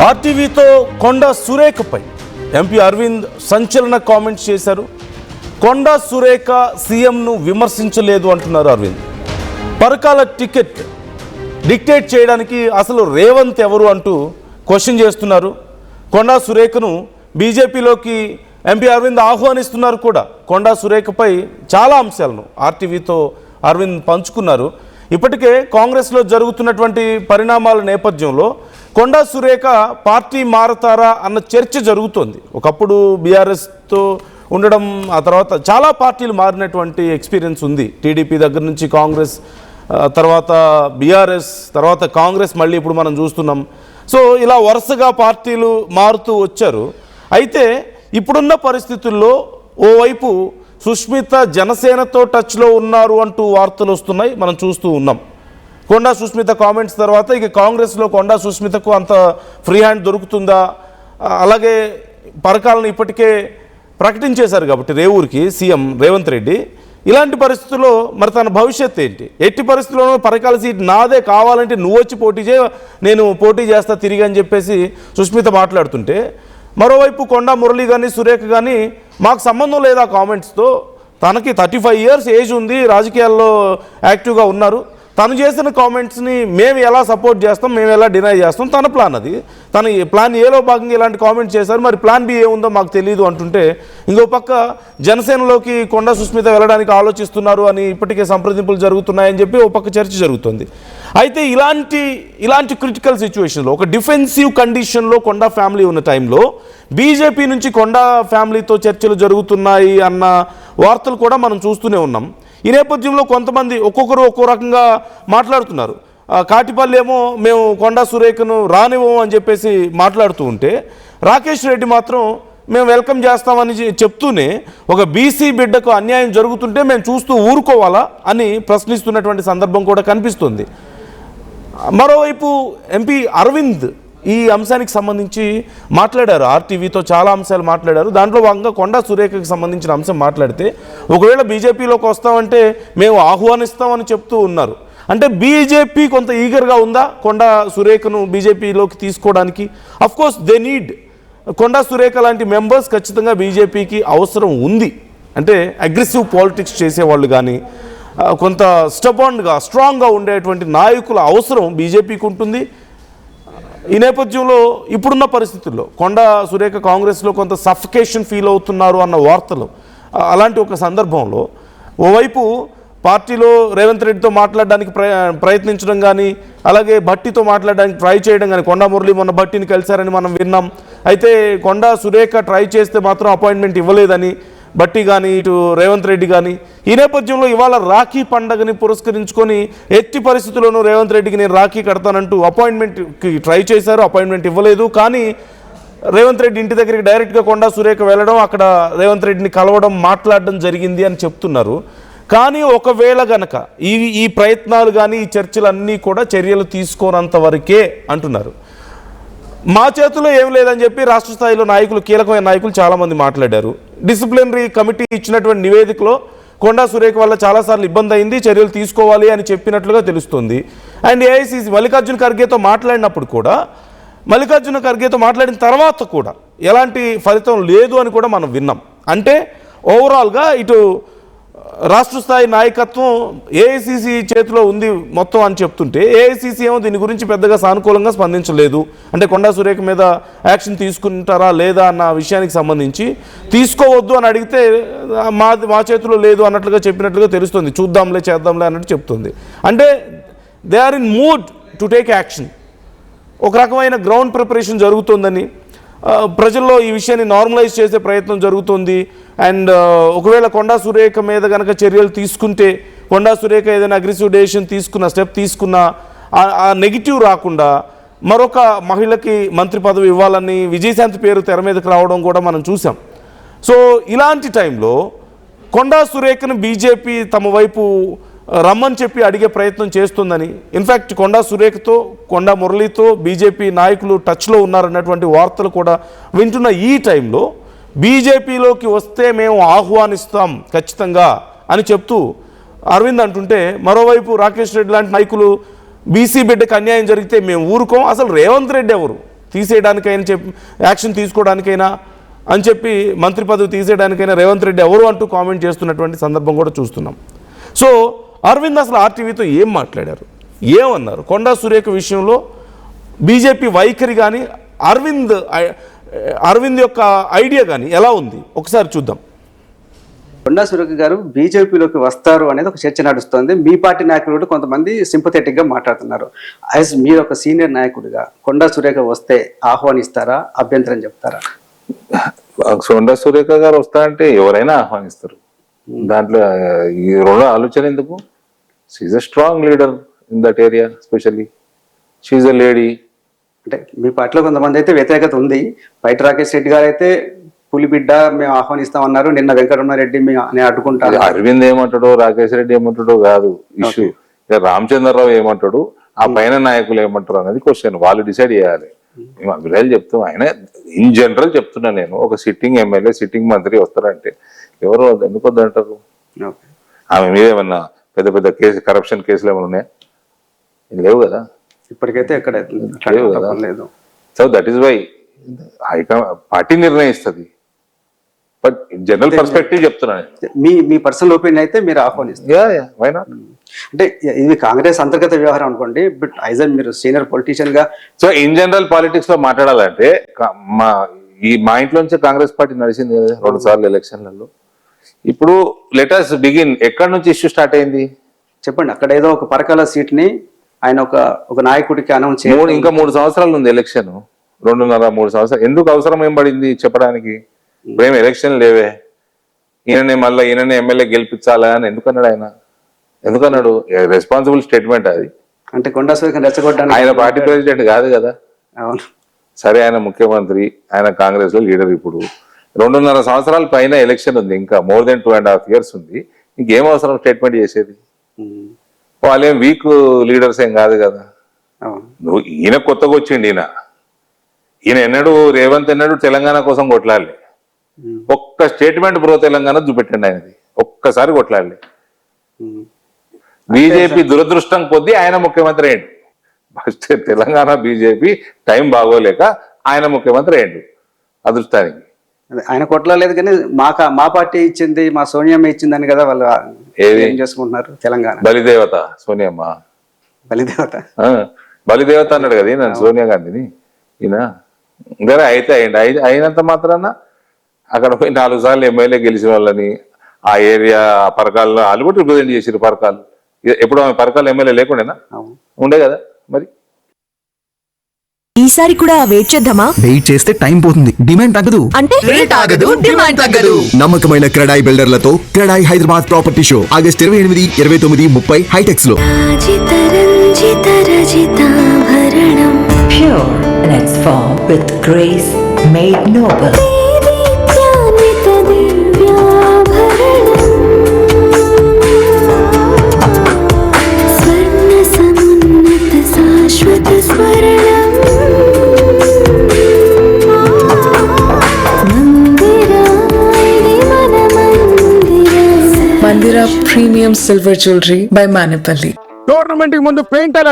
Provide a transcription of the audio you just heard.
ఆర్టీవీతో కొండా సురేఖపై MP Arvind సంచలన comments చేశారు. కొండా సురేఖ సీఎంను విమర్శించలేదు అంటున్నారు అరవింద్. పరకాల టికెట్ డిక్టేట్ చేయడానికి అసలు రేవంత్ ఎవరు అంటూ క్వశ్చన్ చేస్తున్నారు. కొండా సురేఖను బీజేపీలోకి ఎంపీ అరవింద్ ఆహ్వానిస్తున్నారు కూడా. కొండా సురేఖపై చాలా అంశాలను ఆర్టీవీతో అరవింద్ పంచుకున్నారు. ఇప్పటికే కాంగ్రెస్లో జరుగుతున్నటువంటి పరిణామాల నేపథ్యంలో కొండా సురేఖ పార్టీ మారతారా అన్న చర్చ జరుగుతోంది. ఒకప్పుడు బీఆర్ఎస్తో ఉండడం, ఆ తర్వాత చాలా పార్టీలు మారినటువంటి ఎక్స్పీరియన్స్ ఉంది. టీడీపీ దగ్గర నుంచి కాంగ్రెస్, తర్వాత బీఆర్ఎస్, తర్వాత కాంగ్రెస్, మళ్ళీ ఇప్పుడు మనం చూస్తున్నాం. సో ఇలా వరుసగా పార్టీలు మారుతూ వచ్చారు. అయితే ఇప్పుడున్న పరిస్థితుల్లో ఓవైపు సుష్మిత జనసేనతో టచ్లో ఉన్నారు అంటూ వార్తలు వస్తున్నాయి, మనం చూస్తూ ఉన్నాం. కొండా సుష్మిత కామెంట్స్ తర్వాత ఇక కాంగ్రెస్లో కొండా సుష్మితకు అంత ఫ్రీ హ్యాండ్ దొరుకుతుందా? అలాగే పరకాలను ఇప్పటికే ప్రకటించేశారు కాబట్టి రేవూరికి సీఎం రేవంత్ రెడ్డి. ఇలాంటి పరిస్థితుల్లో మరి తన భవిష్యత్ ఏంటి? ఎట్టి పరిస్థితుల్లోనూ పరకాల సీట్ నాదే, కావాలంటే నువ్వు వచ్చి పోటీ చేయ, నేను పోటీ చేస్తా తిరిగి అని చెప్పేసి సుష్మిత మాట్లాడుతుంటే, మరోవైపు కొండా మురళి కానీ సురేఖ కానీ మాకు సంబంధం లేదా కామెంట్స్తో, తనకి 35 years ఏజ్ ఉంది, రాజకీయాల్లో యాక్టివ్గా ఉన్నారు, తను చేసిన కామెంట్స్ని మేము ఎలా సపోర్ట్ చేస్తాం, మేము ఎలా డినై చేస్తాం, తన ప్లాన్ అది. తన ప్లాన్ ఏలో భాగంగా ఇలాంటి కామెంట్స్ చేశారు, మరి ప్లాన్ బి ఏముందో మాకు తెలియదు అంటుంటే, ఇంకో పక్క జనసేనలోకి కొండా సుష్మిత వెళ్ళడానికి ఆలోచిస్తున్నారు అని ఇప్పటికే సంప్రదింపులు జరుగుతున్నాయని చెప్పి ఒక పక్క చర్చ జరుగుతుంది. అయితే ఇలాంటి క్రిటికల్ సిచ్యువేషన్లో, ఒక డిఫెన్సివ్ కండిషన్లో కొండా ఫ్యామిలీ ఉన్న టైంలో బీజేపీ నుంచి కొండా ఫ్యామిలీతో చర్చలు జరుగుతున్నాయి అన్న వార్తలు కూడా మనం చూస్తూనే ఉన్నాం. ఈ నేపథ్యంలో కొంతమంది ఒక్కొక్కరు ఒక్కో రకంగా మాట్లాడుతున్నారు. కాటిపల్లి ఏమో మేము కొండా సురేఖను రానివ్వము అని చెప్పేసి మాట్లాడుతూ ఉంటే, రాకేష్ రెడ్డి మాత్రం మేము వెల్కమ్ చేస్తామని చెప్తూనే ఒక బీసీ బిడ్డకు అన్యాయం జరుగుతుంటే మేము చూస్తూ ఊరుకోవాలా అని ప్రశ్నిస్తున్నటువంటి సందర్భం కూడా కనిపిస్తుంది. మరోవైపు ఎంపీ అరవింద్ ఈ అంశానికి సంబంధించి మాట్లాడారు. ఆర్టీవీతో చాలా అంశాలు మాట్లాడారు. దాంట్లో భాగంగా కొండా సురేఖకి సంబంధించిన అంశం మాట్లాడితే, ఒకవేళ బీజేపీలోకి వస్తామంటే మేము ఆహ్వానిస్తామని చెప్తూ ఉన్నారు. అంటే బీజేపీ కొంత ఈగర్గా ఉందా కొండా సురేఖను బీజేపీలోకి తీసుకోవడానికి? Of course they need Konda Surekha లాంటి మెంబర్స్ ఖచ్చితంగా బీజేపీకి అవసరం ఉంది. అంటే అగ్రెసివ్ పాలిటిక్స్ చేసేవాళ్ళు కానీ, కొంత స్టబాండ్గా స్ట్రాంగ్గా ఉండేటువంటి నాయకుల అవసరం బీజేపీకి ఉంటుంది. ఈ నేపథ్యంలో ఇప్పుడున్న పరిస్థితుల్లో కొండా సురేఖ కాంగ్రెస్లో కొంత సఫికేషన్ ఫీల్ అవుతున్నారు అన్న వార్తలు, అలాంటి ఒక సందర్భంలో ఓవైపు పార్టీలో రేవంత్ రెడ్డితో మాట్లాడడానికి ప్రయత్నించడం కానీ, అలాగే భట్టితో మాట్లాడడానికి ట్రై చేయడం కానీ, కొండా మురళి మొన్న భట్టిని కలిశారని మనం విన్నాం. అయితే కొండా సురేఖ ట్రై చేస్తే మాత్రం అపాయింట్మెంట్ ఇవ్వలేదని భట్టి కానీ, ఇటు రేవంత్ రెడ్డి కానీ. ఈ నేపథ్యంలో ఇవాళ రాఖీ పండగని పురస్కరించుకొని ఎట్టి పరిస్థితుల్లోనూ రేవంత్ రెడ్డికి నేను రాఖీ కడతానంటూ అపాయింట్మెంట్కి ట్రై చేశారు, అపాయింట్మెంట్ ఇవ్వలేదు. కానీ రేవంత్ రెడ్డి ఇంటి దగ్గరికి డైరెక్ట్గా కొండా సురేఖ వెళ్ళడం, అక్కడ రేవంత్ రెడ్డిని కలవడం, మాట్లాడడం జరిగింది అని చెప్తున్నారు. కానీ ఒకవేళ గనక ఈ ప్రయత్నాలు కానీ ఈ చర్చలన్నీ కూడా చర్యలు తీసుకోనంత వరకే అంటున్నారు. మా చేతిలో ఏం లేదని చెప్పి రాష్ట్ర స్థాయిలో నాయకులు, కీలకమైన నాయకులు చాలామంది మాట్లాడారు. డిసిప్లినరీ కమిటీ ఇచ్చినటువంటి నివేదికలో కొండా సురేఖ వల్ల చాలాసార్లు ఇబ్బంది అయింది, చర్యలు తీసుకోవాలి అని చెప్పినట్లుగా తెలుస్తుంది. అండ్ ఏఐసీసీ మల్లికార్జున ఖర్గేతో మాట్లాడినప్పుడు కూడా, మల్లికార్జున ఖర్గేతో మాట్లాడిన తర్వాత కూడా ఎలాంటి ఫలితం లేదు అని కూడా మనం విన్నాం. అంటే ఓవరాల్గా ఇటు రాష్ట్ర స్థాయి నాయకత్వం ఏఐసీసీ చేతిలో ఉంది మొత్తం అని చెప్తుంటే, ఏఐసీసీ ఏమో దీని గురించి పెద్దగా సానుకూలంగా స్పందించలేదు. అంటే కొండా సురేఖ మీద యాక్షన్ తీసుకుంటారా లేదా అన్న విషయానికి సంబంధించి, తీసుకోవద్దు అని అడిగితే మా చేతిలో లేదు అన్నట్లుగా చెప్పినట్లుగా తెలుస్తుంది. చూద్దాంలే చేద్దాంలే అన్నట్టు చెప్తుంది. అంటే they are in mood to take action. ఒక రకమైన గ్రౌండ్ ప్రిపరేషన్ జరుగుతుందని, ప్రజల్లో ఈ విషయాన్ని నార్మలైజ్ చేసే ప్రయత్నం జరుగుతుంది. అండ్ ఒకవేళ కొండా సురేఖ మీద కనుక చర్యలు తీసుకుంటే, కొండా సురేఖ ఏదైనా అగ్రెసివ్ డెసిషన్ స్టెప్ తీసుకున్నా ఆ నెగిటివ్ రాకుండా మరొక మహిళకి మంత్రి పదవి ఇవ్వాలని విజయశాంతి పేరు తెర మీదకి రావడం కూడా మనం చూసాం. సో ఇలాంటి టైంలో కొండా సురేఖను బీజేపీ తమ వైపు రమ్మని చెప్పి అడిగే ప్రయత్నం చేస్తుందని, ఇన్ఫ్యాక్ట్ కొండా సురేఖతో, కొండా మురళితో బీజేపీ నాయకులు టచ్లో ఉన్నారన్నటువంటి వార్తలు కూడా వింటున్న ఈ టైంలో బీజేపీలోకి వస్తే మేము ఆహ్వానిస్తాం ఖచ్చితంగా అని చెప్తూ అరవింద్ అంటుంటే, మరోవైపు రాకేష్ రెడ్డి లాంటి నాయకులు బీసీ బిడ్డకు అన్యాయం జరిగితే మేము ఊరుకోం, అసలు రేవంత్ రెడ్డి ఎవరు, తీసేయడానికైనా యాక్షన్ తీసుకోవడానికైనా అని చెప్పి మంత్రి పదవి తీసేయడానికైనా రేవంత్ రెడ్డి ఎవరు అంటూ కామెంట్ చేస్తున్నటువంటి సందర్భం కూడా చూస్తున్నాం. సో అరవింద్ అసలు ఆర్టీవీతో ఏం మాట్లాడారు, ఏమన్నారు? కొండా సురేఖ విషయంలో బీజేపీ వైఖరి కానీ అరవింద్ యొక్క ఐడియా కానీ ఎలా ఉంది ఒకసారి చూద్దాం. కొండా సురేఖ గారు బీజేపీలోకి వస్తారు అనేది ఒక చర్చ నడుస్తుంది. మీ పార్టీ నాయకులు కొంతమంది సింపథెటిక్ గా మాట్లాడుతున్నారు. యాజ్ మీరు ఒక సీనియర్ నాయకుడిగా కొండా సురేఖ వస్తే ఆహ్వానిస్తారా, అభ్యంతరం చెప్తారా? కొండా సురేఖ గారు వస్తారంటే ఎవరైనా ఆహ్వానిస్తారు. దాంట్లో ఈ రెండు ఆలోచన ఎందుకు? She's a strong leader in that area, especially she's a lady. అంటే మీ పార్టీలో కొంతమంది అయితే వ్యతిరేకత ఉంది. బయట రాకేష్ రెడ్డి గారు అయితే పులిబిడ్డ మేము ఆహ్వానిస్తామన్నారు. నిన్న వెంకటరమణారెడ్డి నేను అడ్డుకుంటాను. అరవింద్ ఏమంటాడో, రాకేష్ రెడ్డి ఏమంటాడో కాదు ఇష్యూ. రామచంద్రరావు ఏమంటాడు, ఆ పైన నాయకులు ఏమంటారు అనేది క్వశ్చన్. వాళ్ళు డిసైడ్ చేయాలి. మేము అభిప్రాయాలు చెప్తాం. ఆయన ఇన్ జనరల్ చెప్తున్నా నేను, ఒక సిట్టింగ్ ఎమ్మెల్యే సిట్టింగ్ మంత్రి వస్తారంటే ఎవరు ఎందుకు వద్దంటారు? ఆమె మీద ఏమన్నా పెద్ద పెద్ద కేసు, కరప్షన్ కేసులు ఏమైనా ఉన్నాయా? లేవు కదా, ఇప్పటికైతే ఎక్కడ లేవు కదా. లేదు. So that is why party నిర్ణయిస్తుంది. బట్ జనరల్ పర్స్పెక్టివ్ చెప్తున్నాను. మీ పర్సనల్ ఒపీనియన్ అయితే మీరు ఆహ్వానిస్తారు. Why not? అంటే ఇది కాంగ్రెస్ అంతర్గత వ్యవహారం అనుకోండి, బట్ యాజ్ మీరు సీనియర్ పొలిటీషియన్ గా. సో ఇన్ జనరల్ పాలిటిక్స్ లో మాట్లాడాలంటే మా ఇంట్లోంచే కాంగ్రెస్ పార్టీ నడిచింది కదా 2 సార్లు ఎలక్షన్లలో. ఇప్పుడు లెటర్స్ బిగిన్. ఎక్కడి నుంచి ఇష్యూ స్టార్ట్ అయింది చెప్పండి. అక్కడ ఏదో ఒక పరకాల సీట్ ని ఆయన ఒక నాయకుడికి అనౌన్స్ చేయాలి. ఇంకా 3 సంవత్సరాలు ఉంది ఎలక్షన్, 2.5-3 సంవత్సరాలు. ఎందుకు అవసరం ఏం పడింది చెప్పడానికి? ఇప్పుడేం ఎలక్షన్ లేవే, ఈయననే ఎమ్మెల్యే గెలిపించాలా అని ఎందుకన్నాడు ఆయన? ఎందుకన్నాడు? రెస్పాన్సిబుల్ స్టేట్మెంట్ అది. అంటే కొండా సురేఖ రెచ్చగొట్టడానికి ఆయన పార్టీ ప్రెసిడెంట్ కాదు కదా. అవును సరే, ఆయన ముఖ్యమంత్రి, ఆయన కాంగ్రెస్ లో లీడర్. ఇప్పుడు 2.5 సంవత్సరాల పైన ఎలక్షన్ ఉంది, ఇంకా మోర్ దెన్ 2.5 years ఉంది. ఇంకేం అవసరం స్టేట్మెంట్ చేసేది? వాళ్ళేం వీక్ లీడర్స్ ఏం కాదు కదా. నువ్వు ఈయన కొత్తగా వచ్చిండి. ఈయన ఎన్నడూ, రేవంత్ ఎన్నడూ తెలంగాణ కోసం కొట్లాడలే. ఒక్క స్టేట్మెంట్ బ్రో తెలంగాణ చూపెట్టండి ఆయనది, ఒక్కసారి కొట్లాడలే. బీజేపీ దురదృష్టం కొద్దీ ఆయన ముఖ్యమంత్రి అయ్యిండు. ఫస్ట్ తెలంగాణ బీజేపీ టైం బాగోలేక ఆయన ముఖ్యమంత్రి అయ్యిండు అదృష్టానికి. ఆయన కొట్లాడలేదు కానీ మా పార్టీ ఇచ్చింది, మా సోనియమ్మ ఇచ్చిందని కదా వాళ్ళు ఏం చేసుకుంటున్నారు. తెలంగాణ బలిదేవత సోనియమ్మ, బలిదేవత అన్నాడు కదా ఈయన సోనియా గాంధీని. ఈయన సరే అయితే అయినంత మాత్రాన అక్కడ పోయి 4 సార్లు ఎమ్మెల్యే గెలిచిన వాళ్ళని ఆ ఏరియా పరకాల్లో వాళ్ళు కూడా రిప్రజెంట్ చేసారు. పరకాలు ఎప్పుడు ఆమె పరకాలు ఎమ్మెల్యే లేకుండేనా? ఉండే కదా. మరి ఈసారి కూడా వెయిట్ చేద్దామా? వెయిట్ చేస్తే టైం పోతుంది, డిమాండ్ తగ్గదు. అంటే రేట్ ఆగదు, డిమాండ్ తగ్గదు. నమ్మకమైన క్రెడాయి బిల్డర్లతో CREDAI Hyderabad property show August 28, 29, 30 HITEX లో. Pure in its form with grace made noble. Mandira Premium Silver Jewelry by Manipali. Tournament కి ముందు పెయింట్ ఎలా